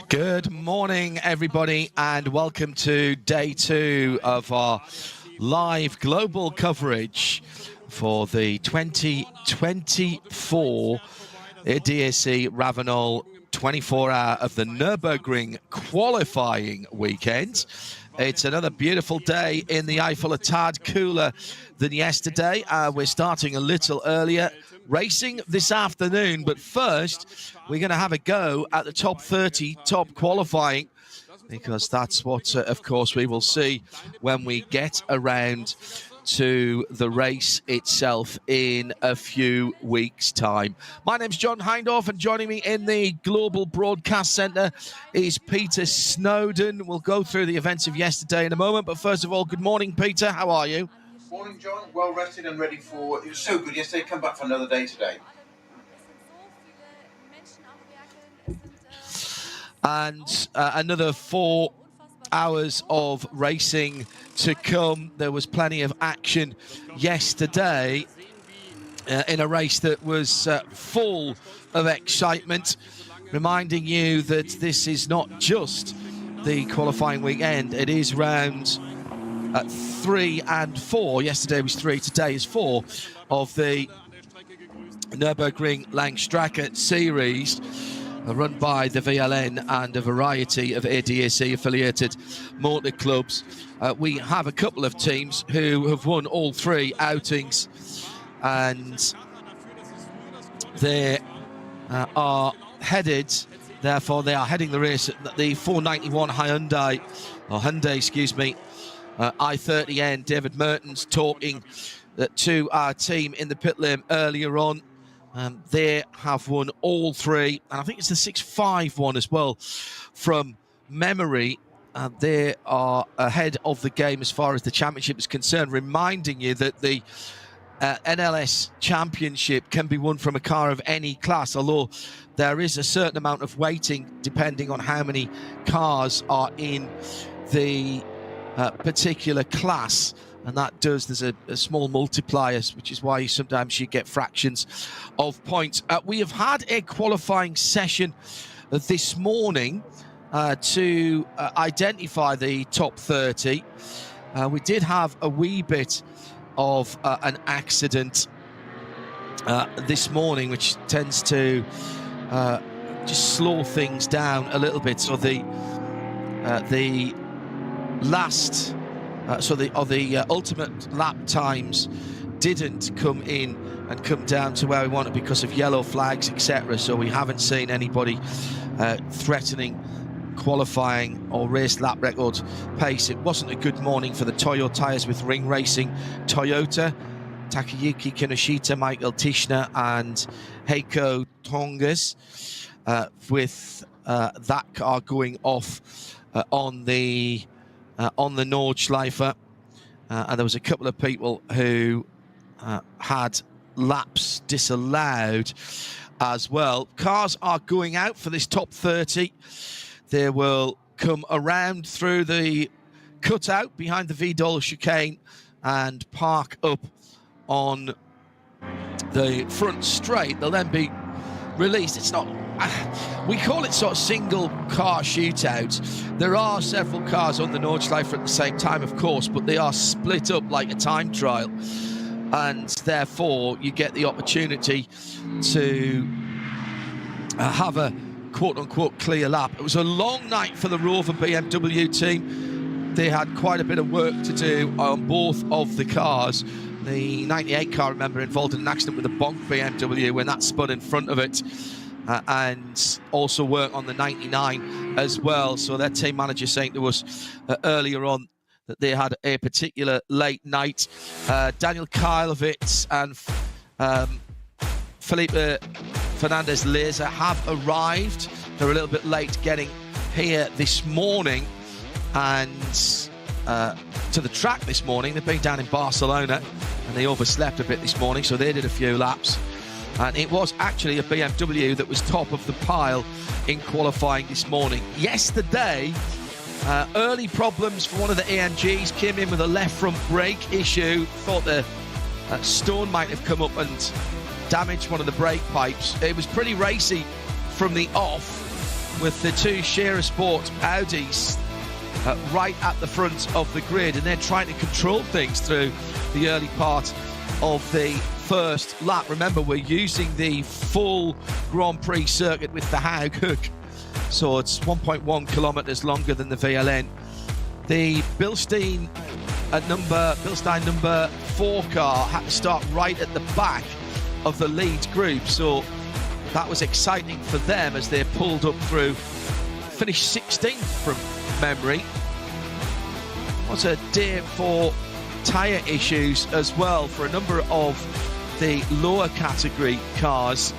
Good morning, everybody, and welcome to day 2 of our live global coverage for the 2024 DSC Ravenel 24-hour of the Nürburgring qualifying weekend. It's another beautiful day in the Eifel, a tad cooler than yesterday. We're starting a little earlier, racing this afternoon, but first we're going to have a go at the top 30, top qualifying, because that's what, of course, we will see when we get around to the race itself in a few weeks' time. My name's John Hindhaugh, and joining me in the Global Broadcast Centre is Peter Snowden. We'll go through the events of yesterday in a moment, but first of all, good morning, Peter. How are you? Morning, John. Well rested and ready for... It was so good yesterday. Come back for another day today. And another 4 hours of racing to come. There was plenty of action yesterday in a race that was full of excitement, reminding you that this is not just the qualifying weekend. It is round 3 and 4. Yesterday was 3, today is 4 of the Nürburgring Langstrecke series, run by the VLN and a variety of ADAC affiliated motor clubs. We have a couple of teams who have won all 3 outings, and they are headed, therefore they are heading the race at the 491 Hyundai i30N. David Mertens talking to our team in the pit lane earlier on. They have won all 3, and I think it's the 6.5 one as well from memory. They are ahead of the game as far as the championship is concerned, reminding you that the NLS championship can be won from a car of any class, although there is a certain amount of weighting depending on how many cars are in the particular class. And that there's a small multiplier, which is why sometimes you get fractions of points. We have had a qualifying session this morning to identify the top 30. We did have a wee bit of an accident this morning, which tends to just slow things down a little bit. So the last... the ultimate lap times didn't come in and come down to where we wanted because of yellow flags, etc. So we haven't seen anybody threatening qualifying or race lap record pace. It wasn't a good morning for the Toyo tyres with Ring Racing Toyota. Takayuki Kinoshita, Michael Tischner and Heiko Tongas with that car going off on the Nordschleife, and there was a couple of people who had laps disallowed as well. Cars are going out for this top 30. They will come around through the cutout behind the Vidal chicane and park up on the front straight. They'll then be released. It's not... we call it sort of single car shootouts. There are several cars on the Nordschleife at the same time, of course, but they are split up like a time trial, and therefore you get the opportunity to have a quote-unquote clear lap. It was a long night for the Rover BMW team. They had quite a bit of work to do on both of the cars. The 98 car, remember, involved in an accident with a Bonk BMW when that spun in front of it. And also work on the 99 as well. So their team manager saying to us earlier on that they had a particular late night. Daniel Kailovitz and Felipe Fernandez Laser have arrived. They're a little bit late getting here this morning and to the track this morning. They've been down in Barcelona and they overslept a bit this morning, so they did a few laps. And it was actually a BMW that was top of the pile in qualifying this morning. Yesterday, early problems for one of the AMGs, came in with a left front brake issue. Thought the stone might have come up and damaged one of the brake pipes. It was pretty racy from the off with the two Scherer Sport Audis right at the front of the grid, and they're trying to control things through the early part of the first lap. Remember, we're using the full Grand Prix circuit with the Haug hook, so it's 1.1 kilometers longer than the VLN. The Bilstein number 4 car had to start right at the back of the lead group, so that was exciting for them as they pulled up through, finished 16th from memory. What's a day for tyre issues as well for a number of the lower category cars.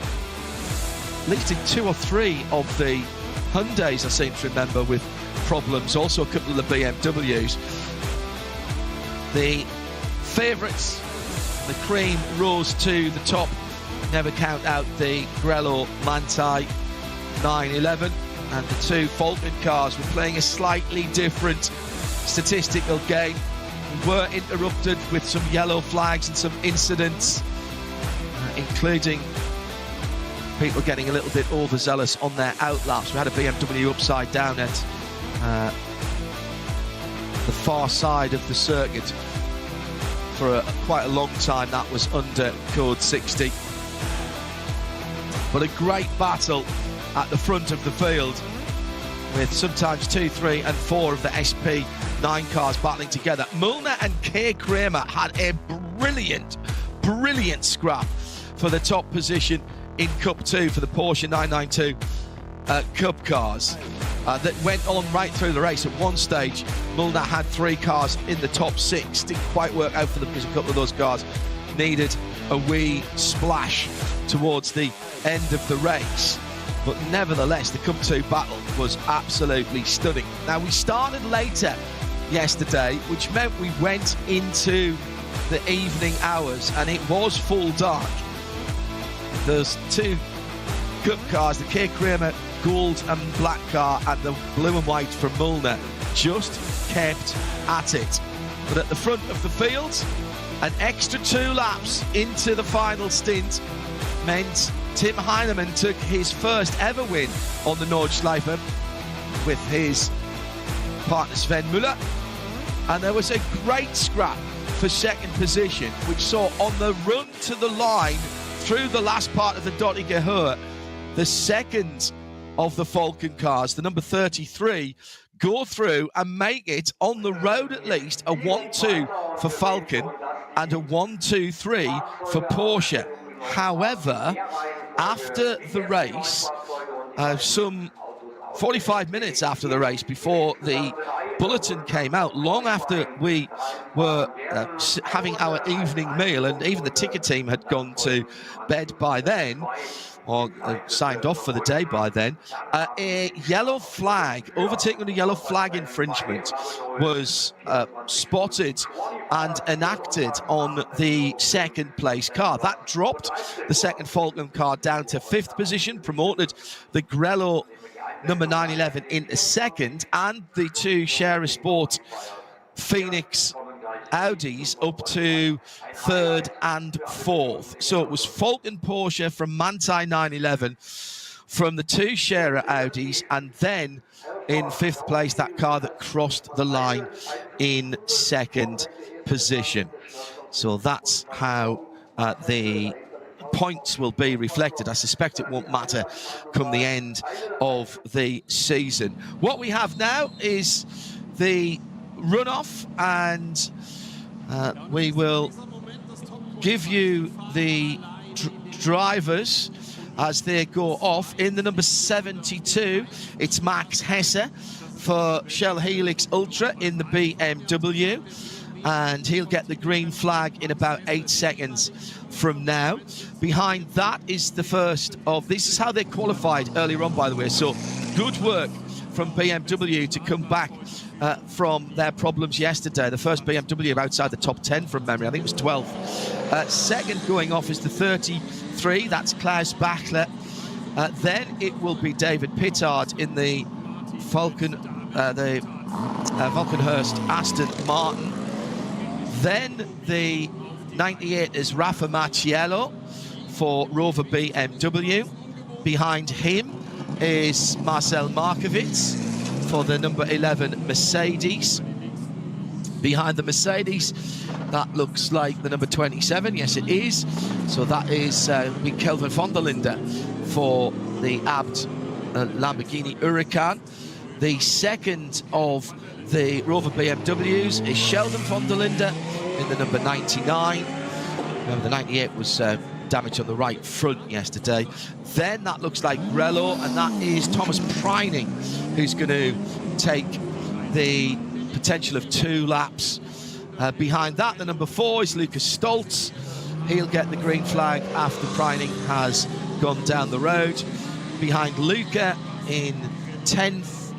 At least in 2 or 3 of the Hyundais I seem to remember with problems, also a couple of the BMWs. The favourites, the cream, rose to the top. Never count out the Grello Manthey 911, and the two Falken cars were playing a slightly different statistical game. We were interrupted with some yellow flags and some incidents, including people getting a little bit overzealous on their outlaps. We had a BMW upside down at the far side of the circuit for quite a long time. That was under code 60. But a great battle at the front of the field, with sometimes 2, 3 and 4 of the SP9 cars battling together. Müllner and Kay Kramer had a brilliant scrap for the top position in Cup 2 for the Porsche 992 Cup cars. That went on right through the race. At one stage, Müllner had 3 cars in the top 6. Didn't quite work out for them because a couple of those cars needed a wee splash towards the end of the race. But nevertheless, the Cup 2 battle was absolutely stunning. Now, we started later yesterday, which meant we went into the evening hours, and it was full dark. There's 2 Cup cars, the Kay Kramer gold and black car and the blue and white from Müllner, just kept at it. But at the front of the field, an extra 2 laps into the final stint meant Tim Heinemann took his first ever win on the Nordschleife with his partner Sven Müller. And there was a great scrap for second position, which saw on the run to the line through the last part of the Dottinger Höhe, the second of the Falken cars, the number 33, go through and make it on the road at least a 1-2 for Falken and a 1-2-3 for Porsche. However, after the race, some 45 minutes after the race, before the bulletin came out, long after we were having our evening meal, and even the ticket team had gone to bed by then, or signed off for the day by then, a yellow flag, overtaking a yellow flag infringement, was spotted and enacted on the second place car. That dropped the second Falken car down to 5th position, promoted the Grello number 911 into 2nd, and the 2 Scherer Sport Phoenix Audis up to 3rd and 4th. So it was Falken Porsche from Manthey 911, from the 2 Scherer Audis, and then in 5th place that car that crossed the line in 2nd position. So that's how the points will be reflected. I suspect it won't matter come the end of the season. What we have now is the runoff, and we will give you the drivers as they go off. In the number 72, it's Max Hesse for Shell Helix Ultra in the BMW, and he'll get the green flag in about 8 seconds from now. Behind that is the first of, this is how they qualified earlier on, by the way, so good work from BMW to come back from their problems yesterday. The first BMW outside the top 10 from memory, I think it was 12th. Second going off is the 33, that's Klaus Bachler. Then it will be David Pittard in the Valkenhurst Aston Martin. Then the 98 is Rafa Marciello for Rover BMW. Behind him, is Marcel Markovits for the number 11 Mercedes. Behind the Mercedes, that looks like the number 27. Yes, it is. So that is Kelvin von der Linde for the Abt Lamborghini Huracan. The second of the Rover BMWs is Sheldon von der Linde in the number 99. Remember, the 98 was damage on the right front yesterday. Then that looks like Relo, and that is Thomas Preining, who's going to take the potential of 2 laps. Behind that, the number 4 is Lucas Stoltz. He'll get the green flag after Preining has gone down the road. Behind Luca in 10th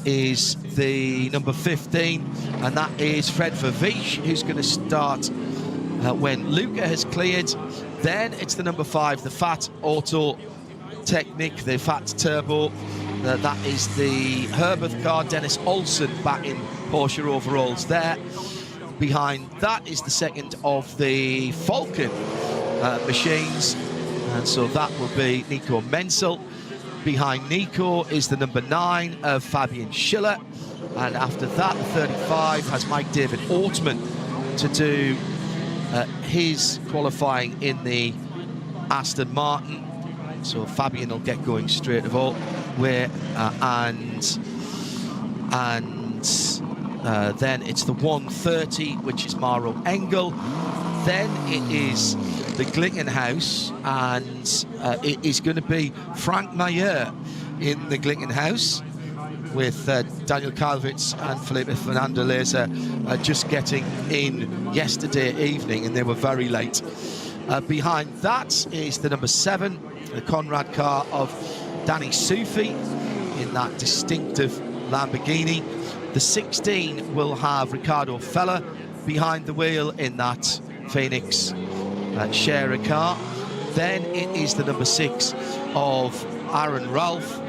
is the number 15, and that is Fred Verveech, who's going to start when Luca has cleared. Then it's the number 5, the Fat Auto Technic, the Fat Turbo. That is the Herberth car, Dennis Olsen back in Porsche overalls there. Behind that is the second of the Falcon machines, and so that will be Nico Menzel. Behind Nico is the number 9 of Fabian Schiller, and after that the 35 has Mike David Ortman to do his qualifying in the Aston Martin. So Fabian will get going straight of all way, and then it's the 130, which is Maro Engel. Then it is the Glickenhaus, and it is going to be Frank Mayer in the Glickenhaus, with Daniel Kalvitz and Felipe Fernando Laser just getting in yesterday evening, and they were very late. Behind that is the number 7, the Conrad car of Danny Sufi in that distinctive Lamborghini. The 16 will have Ricardo Feller behind the wheel in that Phoenix Scherer car. Then it is the number 6 of Aaron Ralph.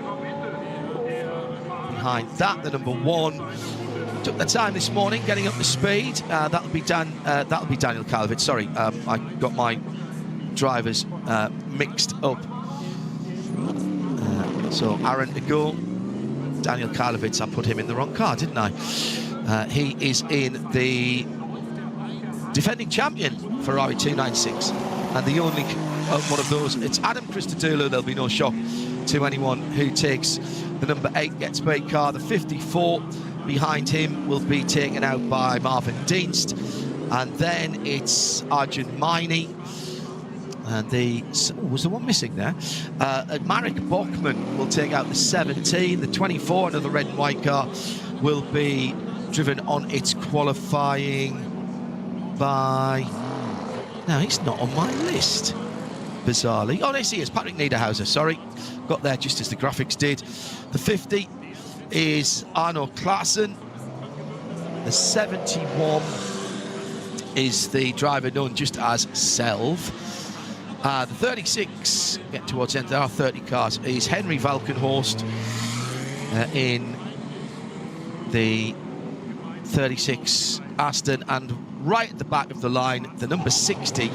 Behind that, the number 1 took the time this morning getting up to speed. That'll be Daniel Kalvitz. Sorry, I got my drivers mixed up. So Aaron to go. Daniel Karlovitz, I put him in the wrong car, didn't I? He is in the defending champion Ferrari 296, and the only one of those, it's Adam Christodoulou. There'll be no shock to anyone who takes the number 8 Get Spade car. The 54 behind him will be taken out by Marvin Dienst, and then it's Arjun Maini. And was the one missing there? Marek Bachmann will take out the 17. The 24, another red and white car, will be driven on its qualifying by... No, he's not on my list, bizarrely. Oh, yes, he is. Patrick Niederhauser, sorry. Got there just as the graphics did. The 50 is Arno Klaassen. The 71 is the driver known just as Selv. The 36, get towards the end, there are 30 cars, is Henry Valkenhorst in the 36 Aston, and right at the back of the line, the number 60,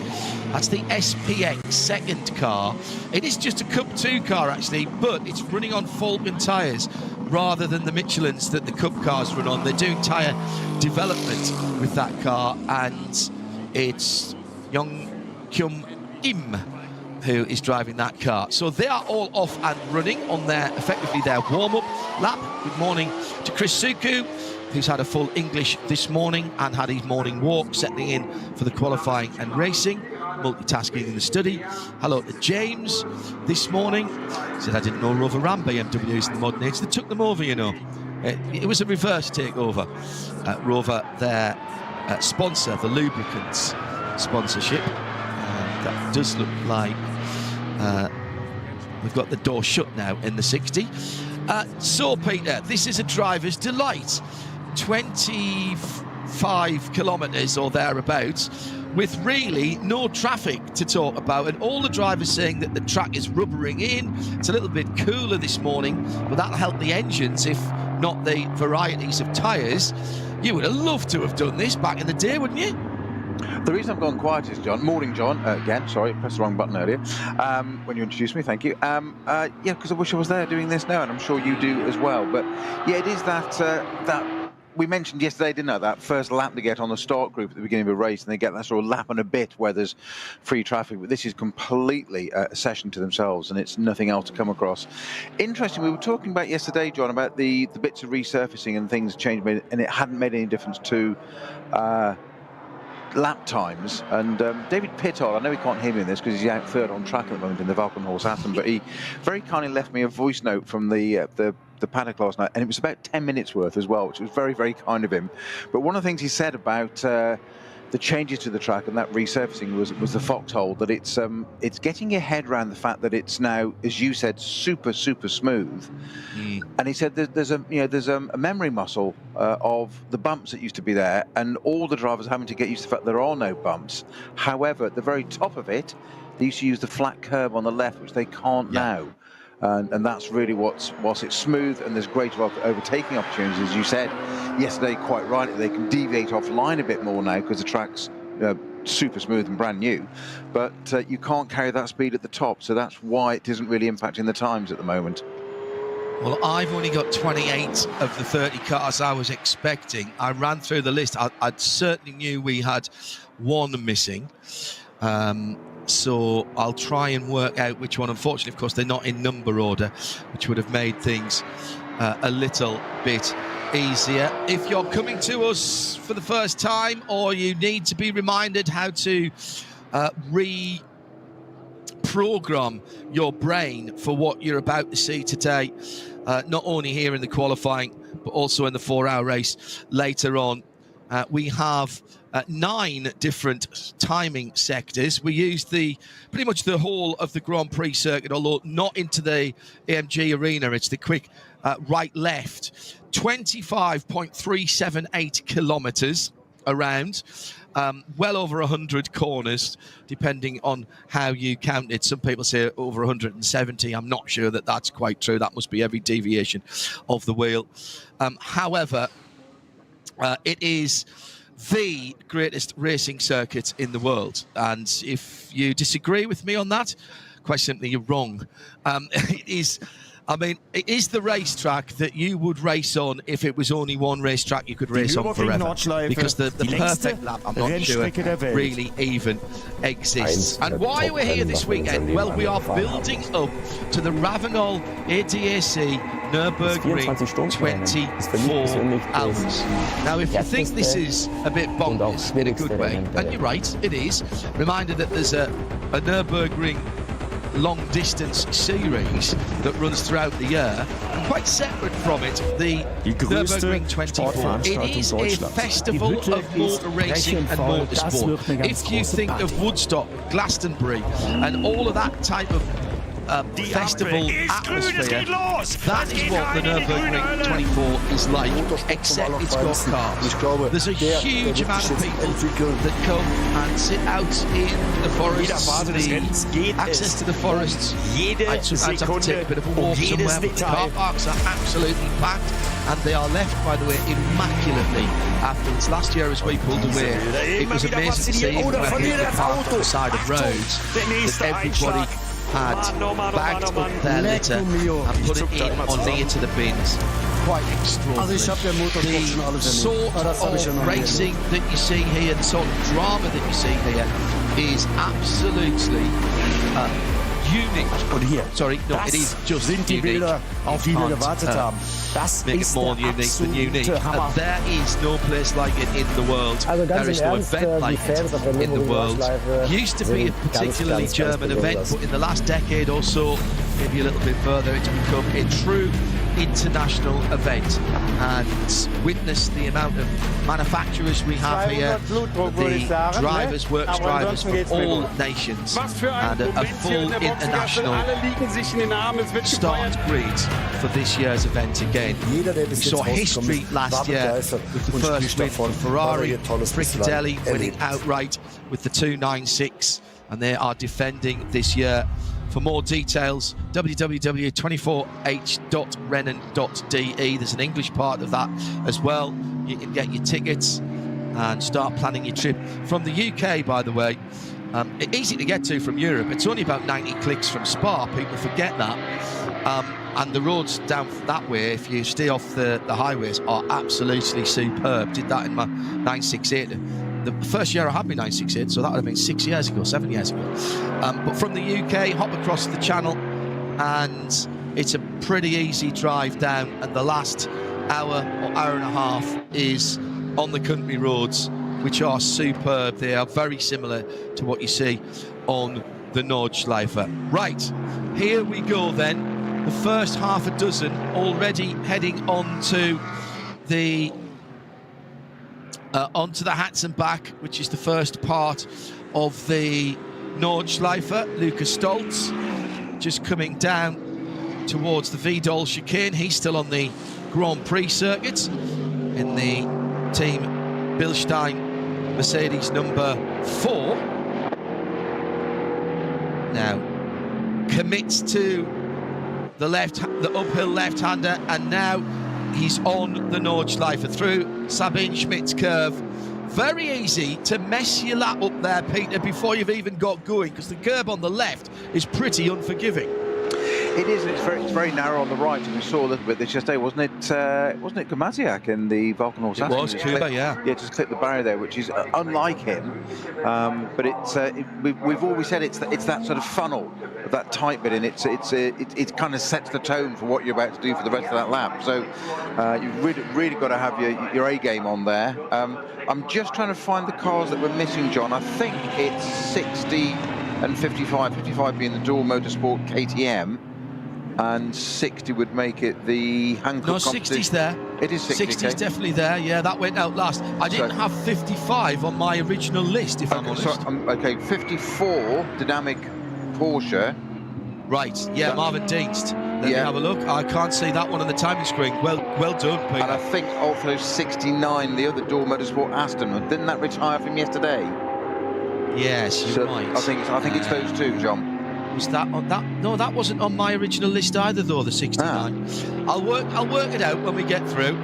that's the SPX second car. It is just a Cup 2 car, actually, but it's running on Falcon tyres rather than the Michelins that the Cup cars run on. They're doing tyre development with that car, and it's Young Kyum Im who is driving that car. So they are all off and running on effectively their warm-up lap. Good morning to Chris Suku, who's had a full English this morning and had his morning walk, settling in for the qualifying and racing, multitasking in the study. Hello to James this morning. Said, I didn't know Rover ran BMWs in the modern age. They took them over, you know. It was a reverse takeover. Rover, their sponsor, the lubricants sponsorship. That does look like we've got the door shut now in the 60. So, Peter, this is a driver's delight. 25 kilometres or thereabouts, with really no traffic to talk about, and all the drivers saying that the track is rubbering in. It's a little bit cooler this morning, but that'll help the engines, if not the varieties of tyres. You would have loved to have done this back in the day, wouldn't you? The reason I've gone quiet is, John. Morning, John. Again, sorry, pressed the wrong button earlier. When you introduced me, thank you. Yeah, because I wish I was there doing this now, and I'm sure you do as well. But yeah, it is that we mentioned yesterday, didn't I? That first lap they get on the start group at the beginning of a race, and they get that sort of lap and a bit where there's free traffic. But this is completely a session to themselves, and it's nothing else to come across. Interesting. We were talking about yesterday, John, about the bits of resurfacing and things changed, and it hadn't made any difference to lap times. And David Pittard, I know he can't hear me in this because he's out third on track at the moment in the Valkenhorst Assen, but he very kindly left me a voice note from the paddock last night, and it was about 10 minutes worth as well, which was very, very kind of him. But one of the things he said about the changes to the track and that resurfacing was the foxhole, that it's getting your head around the fact that it's now, as you said, super smooth. And he said there's a memory muscle of the bumps that used to be there, and all the drivers having to get used to the fact there are no bumps. However, at the very top of it, they used to use the flat curb on the left, which they can't now. And that's really whilst it's smooth and there's great overtaking opportunities, as you said yesterday quite rightly, they can deviate offline a bit more now because the track's super smooth and brand new, but you can't carry that speed at the top, so that's why it isn't really impacting the times at the moment. Well, I've only got 28 of the 30 cars I was expecting. I ran through the list. I certainly knew we had one missing. So I'll try and work out which one. Unfortunately, of course, they're not in number order, which would have made things a little bit easier. If you're coming to us for the first time, or you need to be reminded how to reprogram your brain for what you're about to see today, not only here in the qualifying, but also in the 4-hour race later on, we have 9 different timing sectors. We used pretty much the whole of the Grand Prix circuit, although not into the AMG arena. It's the quick right-left. 25.378 kilometres around. Well over 100 corners, depending on how you count it. Some people say over 170. I'm not sure that that's quite true. That must be every deviation of the wheel. However, it is the greatest racing circuit in the world, and if you disagree with me on that, quite simply you're wrong. It is the racetrack that you would race on if it was only one racetrack you could race on forever, because the perfect lap, I'm not sure, really even exists. And why are we here this weekend? Well, we are building up to the Ravenel ADAC Nürburgring 24 hours. Now, if you think this is a bit bonkers in a good way, and you're right, it is, reminder that there's a Nürburgring long-distance series that runs throughout the year, and quite separate from it, the Nürburgring 24. It is a festival of motor racing and motorsport. If you think of Woodstock, Glastonbury, and all of that type of festival atmosphere, that is what the Nürburgring 24 is like, except it's got cars. There's a huge amount of people that come and sit out in the forests, the access to the forests. I sometimes have to take a bit of a walk somewhere, but the car parks are absolutely packed, and they are left, by the way, immaculately afterwards. Last year, as we pulled away, it was amazing to see, even where people parked on the side of roads, that everybody had bagged up their litter and put it in or near to the bins. Quite extraordinary. The sort of racing that you see here, the sort of drama that you see here, is absolutely unique. Sorry, no, it is just unique. Auf die wir gewartet haben. Make it more unique than unique. And there is no place like it in the world. There is no event like it in the world. Used to be a particularly German event, but in the last decade or so, maybe a little bit further, it's become a true international event. And witness the amount of manufacturers we have here, the drivers, works drivers from all nations, and a full international start grid for this year's event again. We saw history last year with the first win for Ferrari, Bricadelli winning outright with the 296, and they are defending this year. For more details, www.24h.rennen.de. There's an English part of that as well. You can get your tickets and start planning your trip. From the UK, by the way, easy to get to from Europe. It's only about 90 clicks from Spa. People forget that. And the roads down that way, if you stay off the highways, are absolutely superb. Did that in my 968. The first year I had my 968, so that would have been 7 years ago. But from the UK, hop across the channel, and it's a pretty easy drive down. And the last hour or hour and a half is on the country roads, which are superb. They are very similar to what you see on the Nordschleife. Right, here we go then. The first half a dozen already heading onto the Hats and Back, which is the first part of the Nordschleife. Lucas Stoltz just coming down towards the Vidal chicane. He's still on the Grand Prix circuit in the Team Bilstein Mercedes number 4. Now commits to the uphill left-hander, and now he's on the Nordschleife through Sabine Schmidt's curve. Very easy to mess your lap up there, Peter, before you've even got going, because the curb on the left is pretty unforgiving. It is. It's very narrow on the right, and we saw a little bit this yesterday, wasn't it? Wasn't it Gamaziak in the Valkenhorst? It was Kuba, yeah. Yeah, just clipped the barrier there, which is unlike him. But we've always said it's that sort of funnel, that tight bit, and it kind of sets the tone for what you're about to do for the rest of that lap. So you've really got to have your A game on there. I'm just trying to find the cars that we're missing, John. I think it's 60 and 55. 55 being the Dual Motorsport KTM. And 60 would make it the Hankook. No, 60's there. It is 60. 60's okay. Definitely there. Yeah, that went out last. I didn't have 55 on my original list, if I'm honest. So, okay, 54 Dynamic Porsche. Right. Yeah, Marvin Dienst. Let me have a look. I can't see that one on the timing screen. Well done, Peter. And I think also 69, the other Dual Motorsport Aston. Didn't that retire from yesterday? Yes, you might. I think it's those two, John. Was that on that? No, that wasn't on my original list either, though. The 69. I'll work it out when we get through.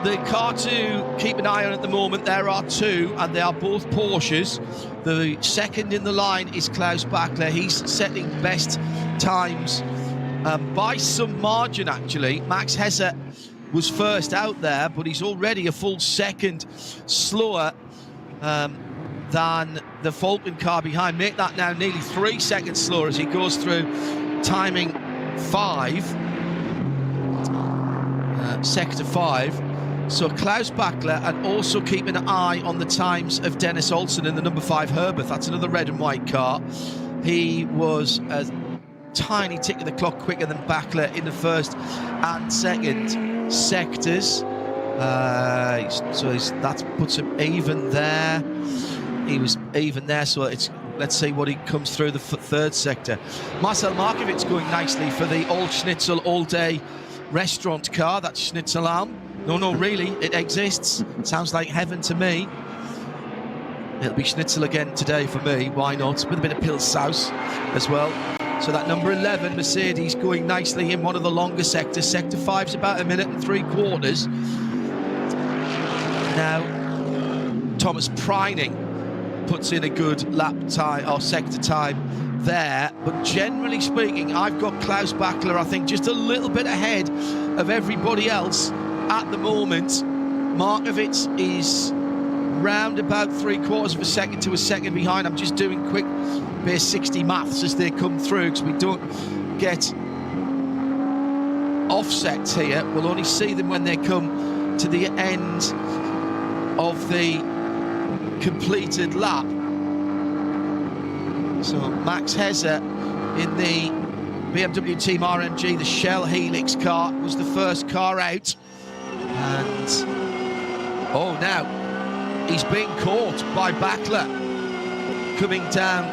The car to keep an eye on at the moment, there are two, and they are both Porsches. The second in the line is Klaus Bachler. He's setting best times by some margin, actually. Max Hesse was first out there, but he's already a full second slower than the Falcon car behind. Make that now nearly 3 seconds slower as he goes through timing 5, sector 5. So Klaus Bachler, and also keeping an eye on the times of Dennis Olsen in the number 5 Herbert. That's another red and white car. He was a tiny tick of the clock quicker than Bachler in the first and second sectors. That puts him even there. He was even there, so let's see what he comes through the third sector. Marcel Markovitz going nicely for the Old Schnitzel all-day restaurant car. That's Schnitzelarm. No, really, it exists. Sounds like heaven to me. It'll be Schnitzel again today for me. Why not? With a bit of Pilsaus as well. So that number 11 Mercedes going nicely in one of the longer sectors. Sector 5's about 1 minute and 3/4. Now, Thomas Preining puts in a good lap time or sector time there, but generally speaking, I've got Klaus Bachler, I think, just a little bit ahead of everybody else at the moment. Markovitz is round about 3/4 of a second to a second behind. I'm just doing quick base 60 maths as they come through, because we don't get offsets here. We'll only see them when they come to the end of the completed lap. So Max Hesse in the BMW Team RMG, the Shell Helix car, was the first car out. And now he's being caught by Bachler coming down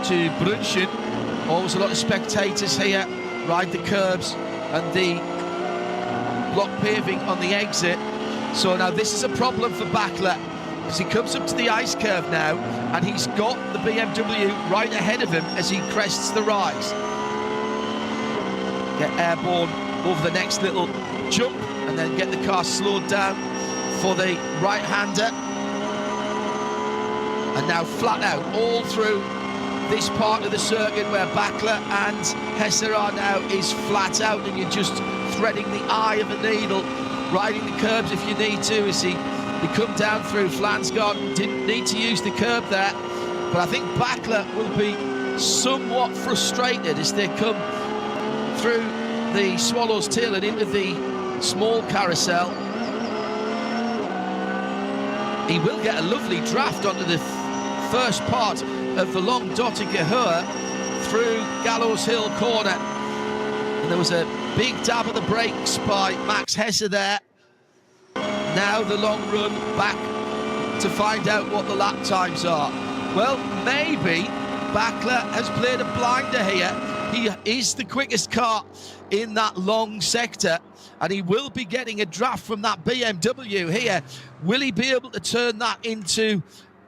to Brunchen. Always a lot of spectators here, ride the curbs and the block paving on the exit. So now this is a problem for Bachler, because he comes up to the ice curve now, and he's got the BMW right ahead of him as he crests the rise. Get airborne over the next little jump, and then get the car slowed down for the right-hander. And now flat out all through this part of the circuit where Bakler and Hesse are now is flat out, and you're just threading the eye of a needle, riding the curbs if you need to. As they come down through Flansgard, didn't need to use the curb there, but I think Bakler will be somewhat frustrated as they come through the Swallows Tail and into the small carousel. He will get a lovely draft onto the first part of the long Dottinger through Gallows Hill corner. And there was a big dab of the brakes by Max Hesse there. Now the long run back to find out what the lap times are. Well, maybe Bakler has played a blinder here. He is the quickest car in that long sector, and he will be getting a draft from that BMW here. Will he be able to turn that into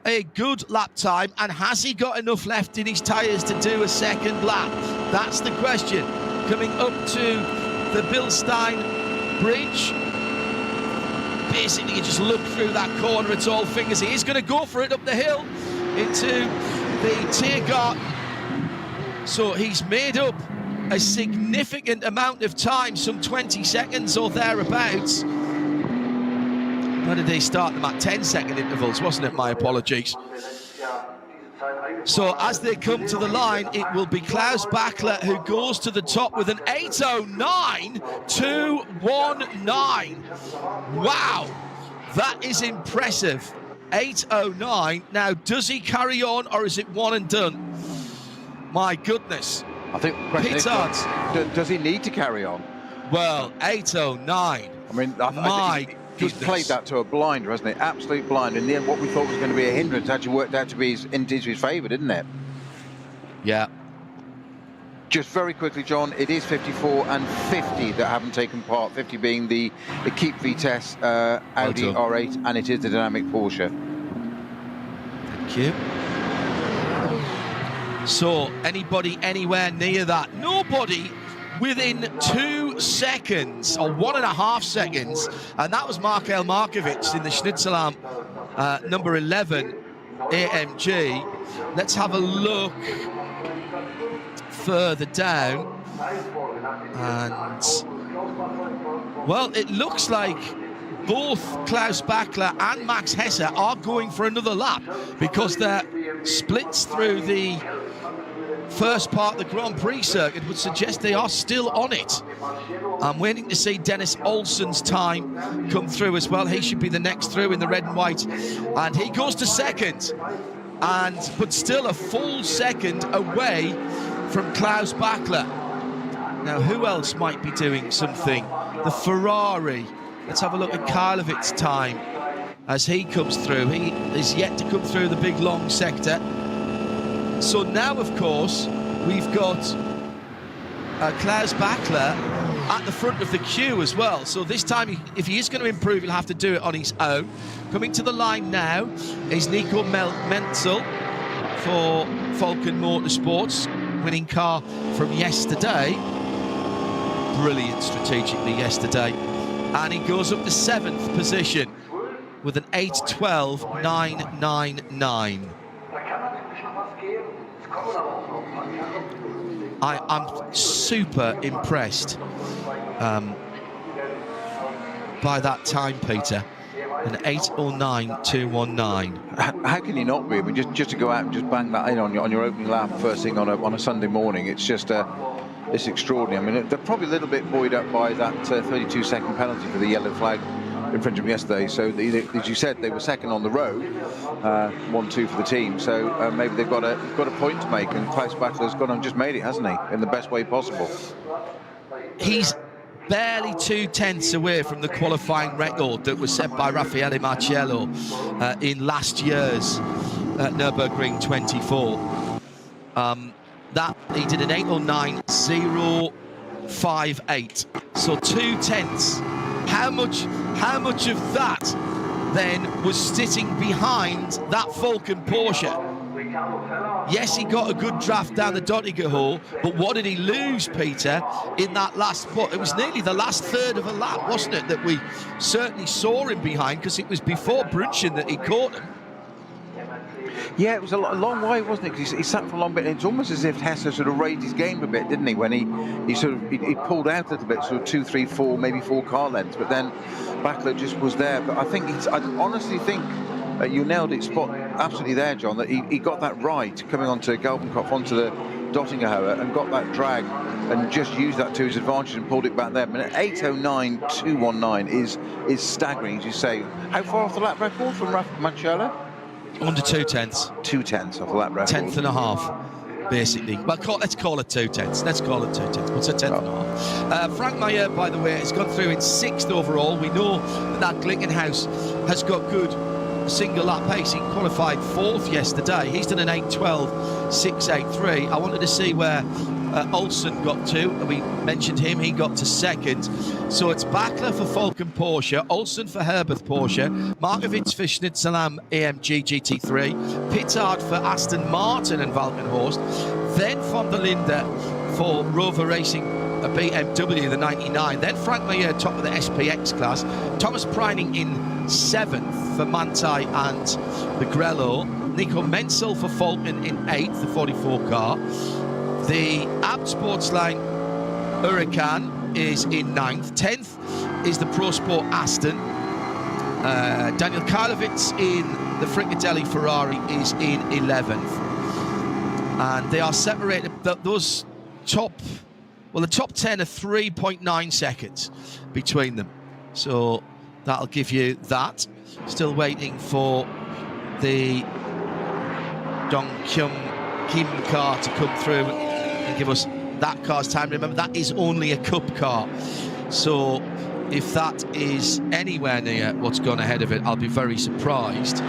a good lap time, and has he got enough left in his tyres to do a second lap? That's the question. Coming up to the Bilstein Bridge, basically you just look through that corner, it's all fingers. He is going to go for it up the hill into the Tiergarten. So he's made up a significant amount of time, some 20 seconds or thereabouts. How did they start them at 10-second intervals, wasn't it? My apologies. So as they come to the line, it will be Klaus Bakler who goes to the top with an 8:09.219. Wow, that is impressive. 8:09. Now, does he carry on, or is it one and done? My goodness. I think the question is, does he need to carry on? Well, 8:09. I mean, I think he's played that to a blinder, hasn't he? Absolute blind. In the end, what we thought was going to be a hindrance actually worked out to be into his favour, didn't it? Yeah. Just very quickly, John, it is 54 and 50 that haven't taken part. 50 being the Keep Vitesse Audi R8, and it is the dynamic Porsche. Thank you. So, anybody anywhere near that? Nobody within 2 seconds, or 1.5 seconds, and that was Markel Markovic in the Schnitzelam number 11 AMG. Let's have a look further down, and well, it looks like both Klaus Bakler and Max Hesse are going for another lap, because their splits through the first part of the Grand Prix circuit would suggest they are still on it. I'm waiting to see Dennis Olsen's time come through as well. He should be the next through in the red and white, and he goes to second, but still a full second away from Klaus Bakler. Now, who else might be doing something? The Ferrari. Let's have a look at Karlovic's time as he comes through. He is yet to come through the big long sector. So now, of course, we've got Klaus Bakler at the front of the queue as well. So this time, if he is going to improve, he'll have to do it on his own. Coming to the line now is Nico Menzel for Falken Motorsports, winning car from yesterday. Brilliant strategically yesterday. And he goes up to 7th position with an 8:12.999. I'm super impressed by that time, Peter. An 8:09.219. How can you not be? I mean, just to go out and just bang that in on your opening lap first thing on a Sunday morning, it's just it's extraordinary. I mean, they're probably a little bit buoyed up by that 32-second penalty for the yellow flag infringement yesterday. So, as you said, they were second on the road, 1-2 for the team. So maybe they've got a point to make, and Klaus Bakler's gone and just made it, hasn't he, in the best way possible? He's barely 2/10 away from the qualifying record that was set by Raffaele Marciello in last year's Nürburgring 24. That he did an 8:09.058, so 2/10. How much of that then was sitting behind that Falken Porsche? Yes, he got a good draft down the Dottinger hole, but what did he lose, Peter, in that last spot? It was nearly the last third of a lap, wasn't it, that we certainly saw him behind, because it was before Brunchen that he caught him. Yeah, it was a long way, wasn't it? Because he sat for a long bit. And it's almost as if Hesse sort of raised his game a bit, didn't he? When he pulled out a little bit, sort of 2, 3, 4, maybe 4 car lengths. But then Bachler just was there. But I honestly think you nailed it spot absolutely there, John. That he got that right coming onto Galbenkopf onto the Dottingerhohe and got that drag and just used that to his advantage and pulled it back there. But 8:09.219 is staggering, as you say. How far off the lap record from Marcello? Under 2/10. 2/10 off the lap record. 10th and a half, basically. Well, let's call it 2/10. Let's call it 2/10. What's a 10th and a half? Frank Mayer, by the way, has gone through in 6th overall. We know that Glickenhaus has got good single lap pace. He qualified 4th yesterday. He's done an 8:12.683. I wanted to see where Olsen got to. We mentioned him. He got to 2nd. So it's Bachler for Falken Porsche, Olsen for Herbert Porsche, Markovic for Schnitzelam AMG GT3, Pittard for Aston Martin and Valkenhorst, then von der Linde for Rover Racing, a BMW, the 99, then Frank Mayer top of the SPX class, Thomas Preining in 7th for Manthey and the Grello, Nico Menzel for Falken in 8th, the 44 car. The Abt Sportsline Huracan is in 9th. 10th is the Pro Sport Aston. Daniel Karlovitz in the Frickadelli Ferrari is in 11th. And they are separated, the top 10 are 3.9 seconds between them. So that'll give you that. Still waiting for the Dong Kim car to come through and give us that car's time. Remember, that is only a cup car. So if that is anywhere near what's gone ahead of it, I'll be very surprised.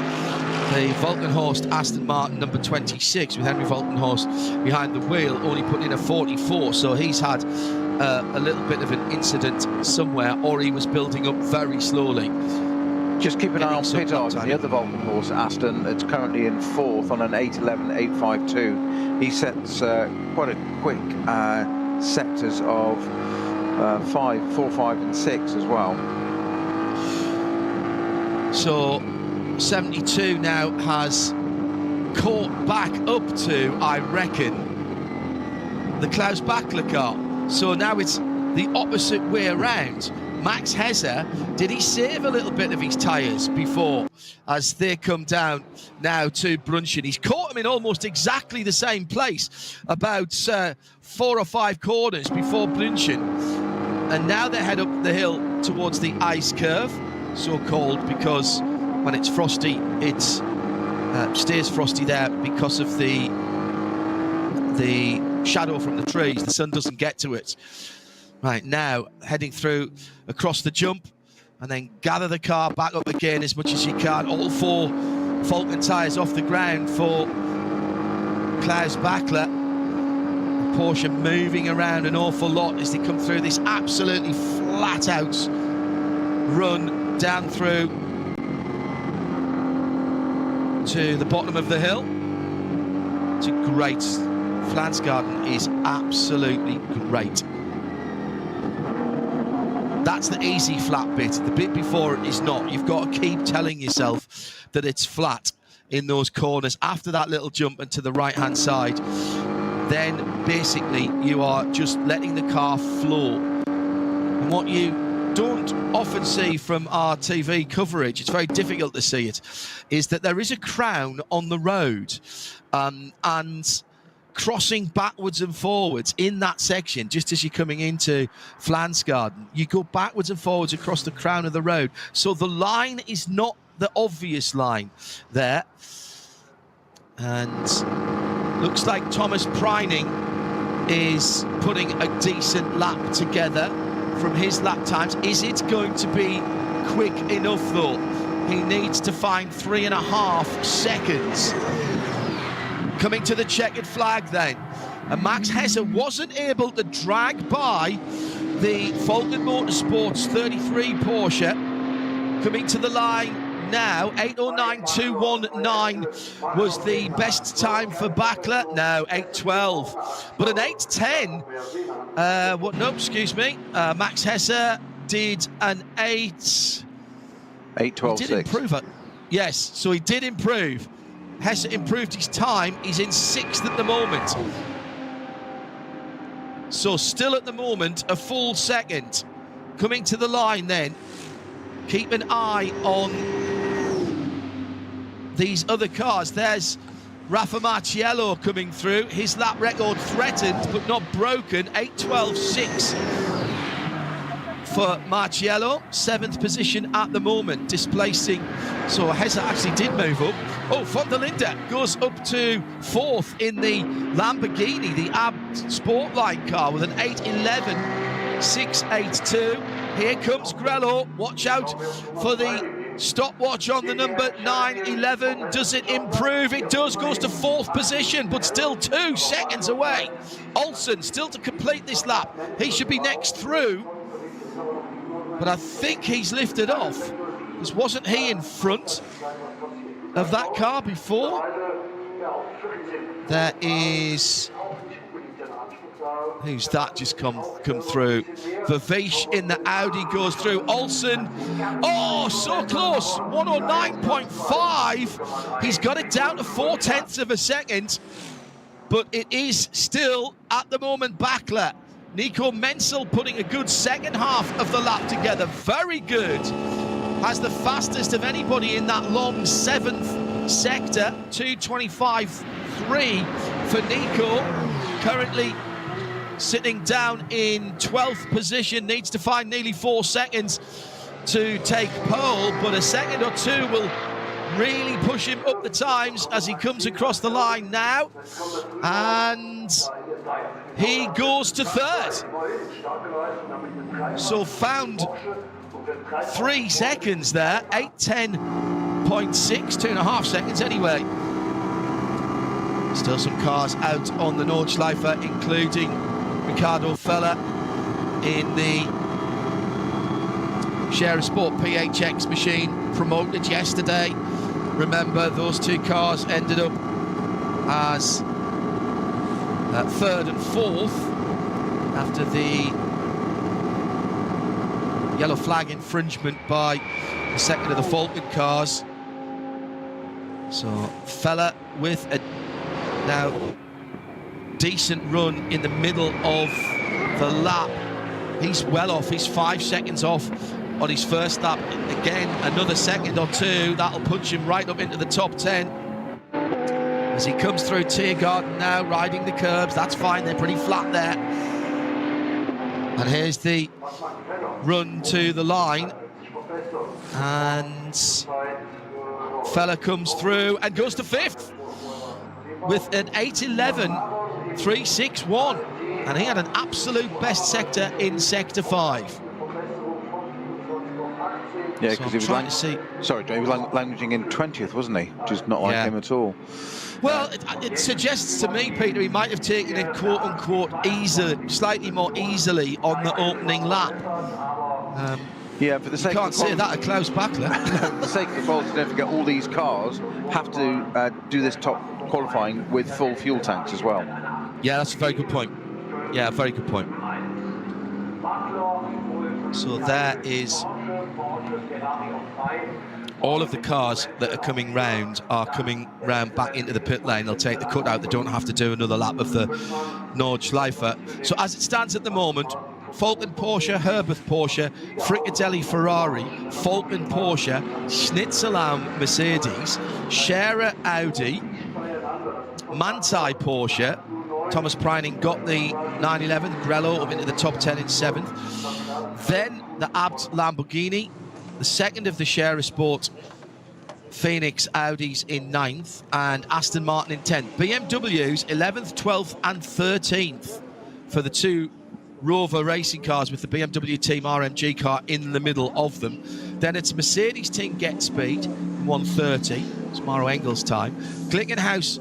The Valkenhorst Aston Martin number 26 with Henry Valkenhorst behind the wheel only put in a 44, so he's had a little bit of an incident somewhere, or he was building up very slowly. Just keep an eye on Pittard, the other Valkenhorst Aston. It's currently in 4th on an 8:11.852. He sets quite a quick sectors of 4, 5 and 6 as well. So 72 now has caught back up to, I reckon, the Klaus Bachler car. So now it's the opposite way around. Max Hesse, did he save a little bit of his tyres before as they come down now to Brunchen? He's caught him in almost exactly the same place, about 4 or 5 corners before Brunchen. And now they head up the hill towards the ice curve, so-called, because when it's frosty, it stays frosty there because of the shadow from the trees. The sun doesn't get to it. Right, now heading through across the jump and then gather the car back up again as much as you can. All 4 Falken tyres off the ground for Klaus Bachler. Porsche moving around an awful lot as they come through this absolutely flat out run down through to the bottom of the hill. It's a great, Flansgarden is absolutely great. That's the easy flat bit. The bit before it is not. You've got to keep telling yourself that it's flat in those corners. After that little jump and to the right-hand side, then basically you are just letting the car flow. And what you don't often see from our TV coverage, it's very difficult to see it, is that there is a crown on the road, and crossing backwards and forwards in that section, just as you're coming into Flansgarden, you go backwards and forwards across the crown of the road. So the line is not the obvious line there. And looks like Thomas Preining is putting a decent lap together from his lap times. Is it going to be quick enough, though? He needs to find 3.5 seconds. Coming to the checkered flag then. And Max Hesse wasn't able to drag by the Falken Motorsports 33 Porsche. Coming to the line now, 8:09.219 was the best time for Bachler. No, 8:12. But an 8:10, excuse me. Max Hesse did an 8:12.6. He did improve it. Yes, so he did improve. Hesse improved his time. He's in 6th at the moment. So still at the moment, a full second. Coming to the line then. Keep an eye on these other cars. There's Rafa Marciello coming through. His lap record threatened, but not broken. 8:12.6 for Marciello. 7th position at the moment, displacing. So Hesse actually did move up. Oh, von der Linde goes up to 4th in the Lamborghini, the Abt Sportline car, with an 8:11.682. Here comes Grello. Watch out for the stopwatch on the number 9:11. Does it improve? It does. Goes to 4th position, but still 2 seconds away. Olsen still to complete this lap. He should be next through, but I think he's lifted off. Because wasn't he in front of that car before? There is... Who's that just come through? Vervish in the Audi goes through. Olsen, oh, so close. 109.5. He's got it down to 0.4 of a second, but it is still, at the moment, Bachler. Nico Menzel putting a good second half of the lap together. Very good. Has the fastest of anybody in that long 7th sector. 2:25.3 for Nico. Currently sitting down in 12th position, needs to find nearly 4 seconds to take pole, but a second or two will really push him up the times as he comes across the line now, and he goes to 3rd. So found 3 seconds there, 8:10.6, 2.5 seconds anyway. Still some cars out on the Nordschleife, including Ricardo Feller in the Share of Sport PHX machine, promoted yesterday. Remember, those 2 cars ended up as 3rd and 4th after the yellow flag infringement by the second of the Falken cars. So Feller with a now decent run in the middle of the lap. He's well off. He's 5 seconds off on his first lap. Again, another second or two. That'll punch him right up into the top 10. As he comes through Tiergarten now, riding the curbs. That's fine. They're pretty flat there. And here's the run to the line. And Feller comes through and goes to 5th with an 8:11.361, and he had an absolute best sector in sector 5. Yeah, because so he was he was languaging in 20th, wasn't he? Which is not like him at all. Well, it suggests to me, Peter, he might have taken it quote-unquote easy, slightly more easily on the opening lap. Yeah, for the sake you can't of say that at Klaus Bachler. For the sake of the quality, don't forget all these cars have to do this top qualifying with full fuel tanks as well. Yeah, that's a very good point. Yeah, very good point. So there is all of the cars that are coming round back into the pit lane. They'll take the cutout. They don't have to do another lap of the Nordschleife. So as it stands at the moment, Falken Porsche, Herbert Porsche, Frickadelli Ferrari, Falken Porsche, Schnitzelau Mercedes, Scherer Audi, Manthey Porsche. Thomas Preining got the 911, Grello up into the top 10 in 7th. Then the Abt Lamborghini, the second of the Scherer Sport Phoenix Audis in 9th, and Aston Martin in 10th. BMWs 11th, 12th and 13th for the 2 Rover racing cars, with the BMW Team RMG car in the middle of them. Then it's Mercedes Team Get Speed, 1:30. It's Maro Engels time. Glickenhaus,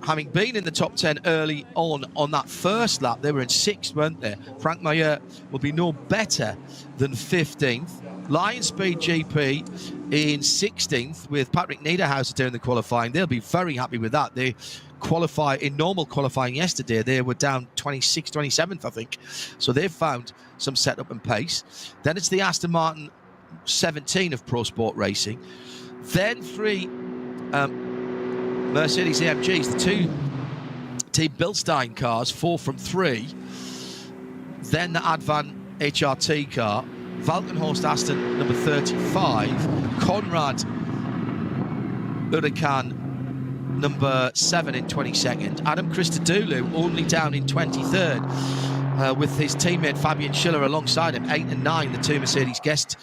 having been in the top 10 early on that first lap, they were in 6th, weren't they? Frank Mayer will be no better than 15th. Lion Speed GP in 16th, with Patrick Niederhauser doing the qualifying. They'll be very happy with that. They qualify in normal qualifying yesterday. They were down 26th, 27th, I think. So they've found some setup and pace. Then it's the Aston Martin 17 of Pro Sport Racing. Then 3 Mercedes AMGs, the two Team Bilstein cars, 4 from 3. Then the Advan HRT car, Valkenhorst Aston number 35, Conrad Huracan number 7 in 22nd, Adam Christodoulou only down in 23rd, with his teammate Fabian Schiller alongside him, 8 and 9, the two Mercedes Get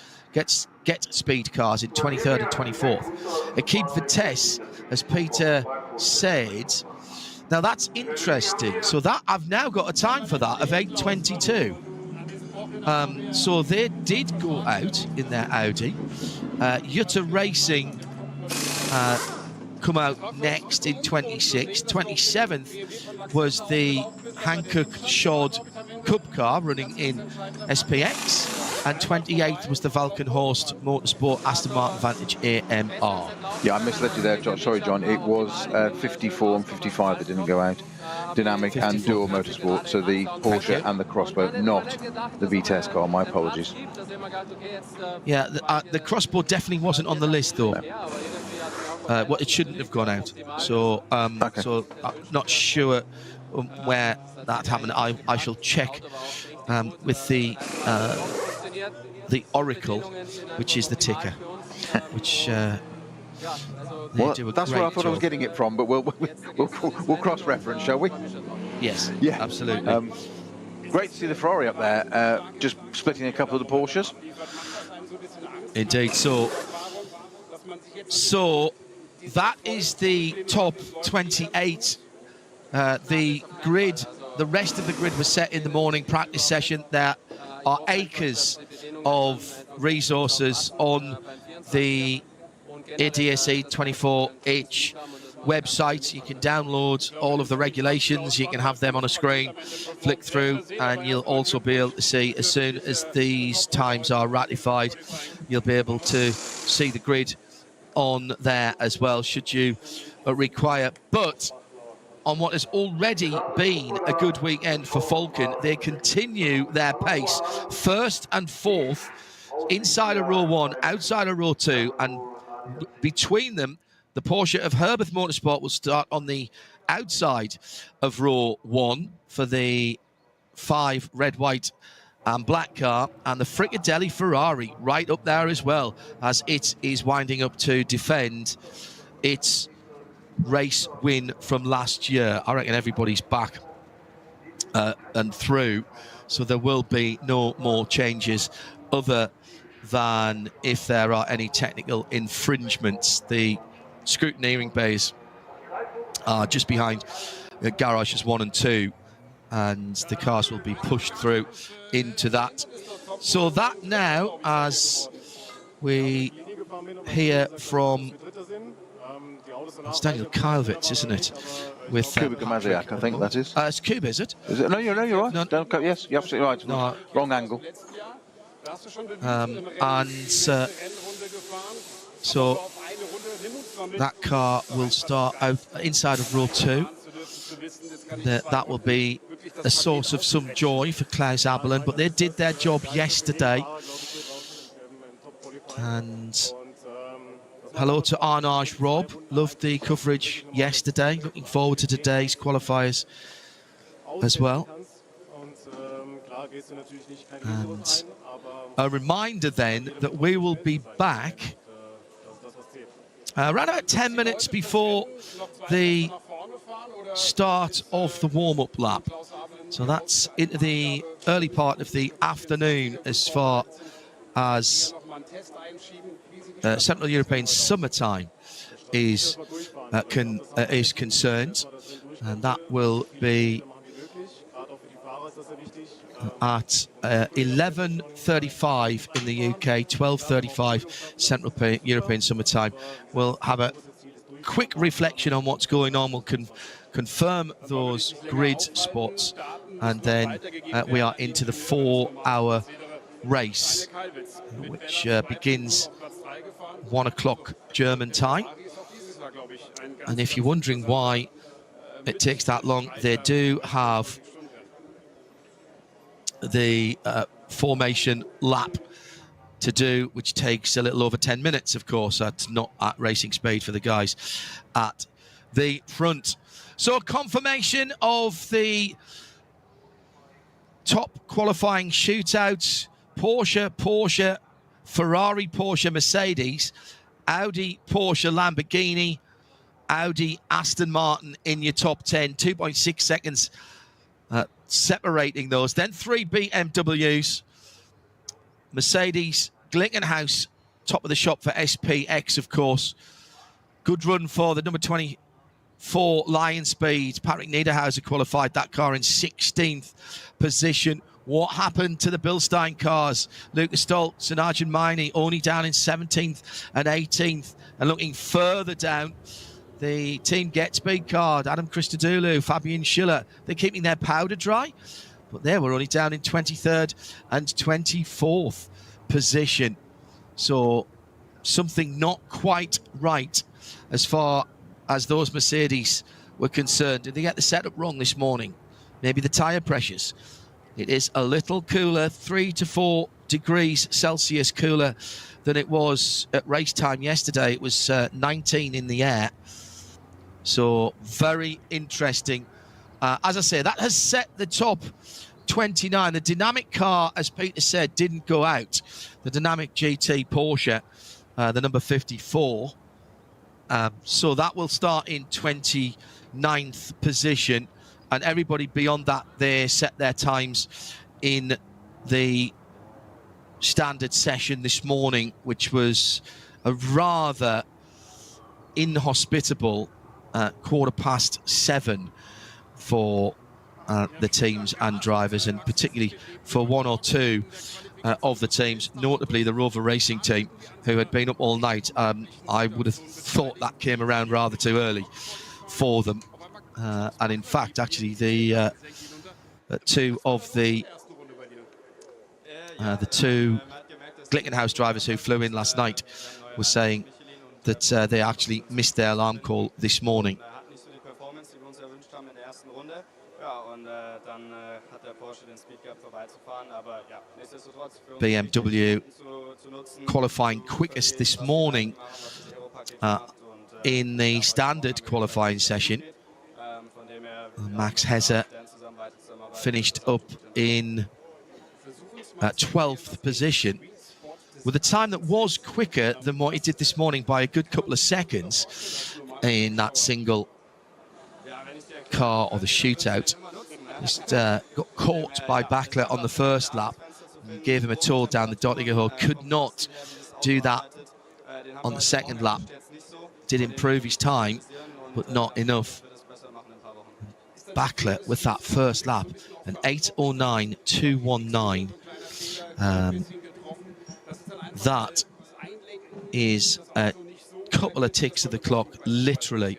Speed cars in 23rd and 24th. Equipe Vitesse, as Peter said. Now that's interesting. So that I've now got a time for that of 8:22. So they did go out in their Audi. Jutta Racing come out next in 26th. 27th was the Hankook Schod Cup car running in SPX. And 28th was the Valkenhorst Motorsport Aston Martin Vantage AMR. Yeah, I misled you there, John. Sorry, John. It was 54 and 55 that didn't go out. Dynamic 54. And Dual Motorsport, so the Porsche and the Crossbow, not the Vitesse car. My apologies. Yeah, the Crossbow definitely wasn't on the list, though. No. Well, it shouldn't have gone out. So, so I'm not sure where that happened. I shall check with the Oracle, which is the ticker, which well, that's where I thought I was getting it from, but we'll cross-reference, shall we? Yes, yeah, absolutely. Great to see the Ferrari up there, just splitting a couple of the Porsches. Indeed. So that is the top 28. The grid, the rest of the grid was set in the morning practice session. There are acres of resources on the ADSE 24H website. You can download all of the regulations. You can have them on a screen, flick through, and you'll also be able to see, as soon as these times are ratified, you'll be able to see the grid on there as well, should you require. But on what has already been a good weekend for Falken, they continue their pace. First and fourth, inside of row 1, outside of row 2, and between them, the Porsche of Herbeth Motorsport will start on the outside of row 1 for the 5 red, white and black car, and the Fricadelli Ferrari right up there as well, as it is winding up to defend its race win from last year. I reckon everybody's back and through, so there will be no more changes other than if there are any technical infringements. The scrutineering bays are just behind garages 1 and 2, and the cars will be pushed through into that. So that now, as we hear from it's Daniel Kylevitz, isn't it? With Kuba Gamaziak, I think that is. It's Kuba, is it? Is it? No, you're right. No. Yes, you're absolutely right. No. Wrong angle. So that car will start out inside of row 2. That will be a source of some joy for Klaus Abelin, but they did their job yesterday. And hello to Arnage Rob. Loved the coverage yesterday. Looking forward to today's qualifiers as well. And a reminder then that we will be back around about 10 minutes before the start of the warm-up lap. So that's into the early part of the afternoon as far as Central European summertime is concerned, and that will be at 11:35 in the UK, 12:35 Central European summertime. We'll have a quick reflection on what's going on. We'll confirm those grid spots, and then we are into the 4-hour race, which begins 1 o'clock German time. And if you're wondering why it takes that long, they do have the formation lap to do, which takes a little over 10 minutes, of course. That's not at racing speed for the guys at the front. So confirmation of the top qualifying shootouts: Porsche, Ferrari, Porsche, Mercedes, Audi, Porsche, Lamborghini, Audi, Aston Martin in your top 10. 2.6 seconds separating those. Then 3 BMWs, Mercedes, Glickenhaus, top of the shop for SPX, of course. Good run for the number 24 Lion Speed. Patrick Niederhauser qualified that car in 16th position. What happened to the Bilstein cars? Lucas Stoltz and Arjun Maini only down in 17th and 18th. And looking further down, the Team Get Speed car, Adam Christodoulou, Fabian Schiller, they're keeping their powder dry, but they were only down in 23rd and 24th position. So something not quite right as far as those Mercedes were concerned. Did they get the setup wrong this morning? Maybe the tyre pressures. It is a little cooler, 3 to 4 degrees Celsius cooler than it was at race time yesterday. It was 19 in the air. So very interesting. As I say, that has set the top 29. The dynamic car, as Peter said, didn't go out. The dynamic GT Porsche, the number 54. So that will start in 29th position. And everybody beyond that, they set their times in the standard session this morning, which was a rather inhospitable 7:15 for the teams and drivers, and particularly for one or two of the teams, notably the Rover Racing team, who had been up all night. I would have thought that came around rather too early for them. And in fact, actually, the two Glickenhaus drivers who flew in last night were saying that they actually missed their alarm call this morning. BMW qualifying quickest this morning in the standard qualifying session. Max Hesse finished up in 12th position with a time that was quicker than what he did this morning by a good couple of seconds in that single car or the shootout. Just got caught by Bachler on the first lap and gave him a tour down the Dottinger Hole. Could not do that on the second lap. Did improve his time, but not enough. Bachler with that first lap, an 8:09.219. That is a couple of ticks of the clock, literally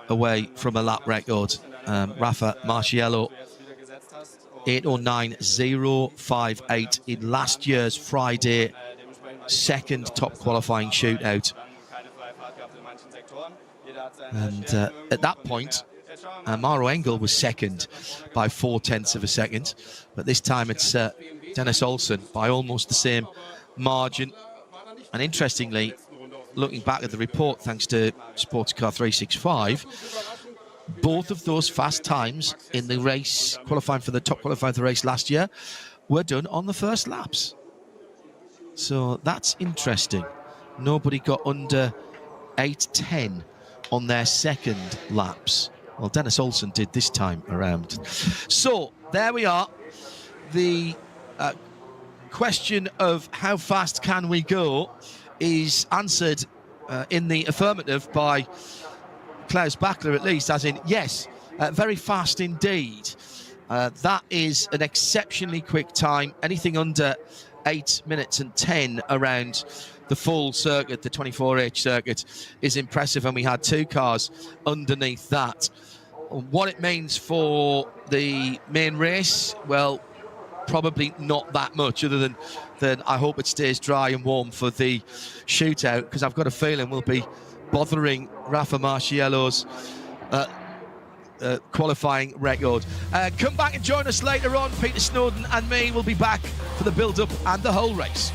away from a lap record. Rafa Marciello, 8:09.058 in last year's Friday second top qualifying shootout. And at that point, Maro Engel was second by 0.4 of a second, but this time it's Dennis Olsen by almost the same margin. And interestingly, looking back at the report, thanks to Sportscar 365, both of those fast times in the race, qualifying for the top qualifying for the race last year, were done on the first laps. So that's interesting. Nobody got under 8:10 on their second laps. Well, Dennis Olsen did this time around. So there we are. The question of how fast can we go is answered in the affirmative by Klaus Bachler, at least, as in yes, very fast indeed. That is an exceptionally quick time. Anything under 8 minutes and 10 around the full circuit, the 24H circuit, is impressive, and we had two cars underneath that. What it means for the main race, well, probably not that much, other than I hope it stays dry and warm for the shootout, because I've got a feeling we'll be bothering Rafa Marciello's qualifying record. Come back and join us later on. Peter Snowden and me will be back for the build-up and the whole race.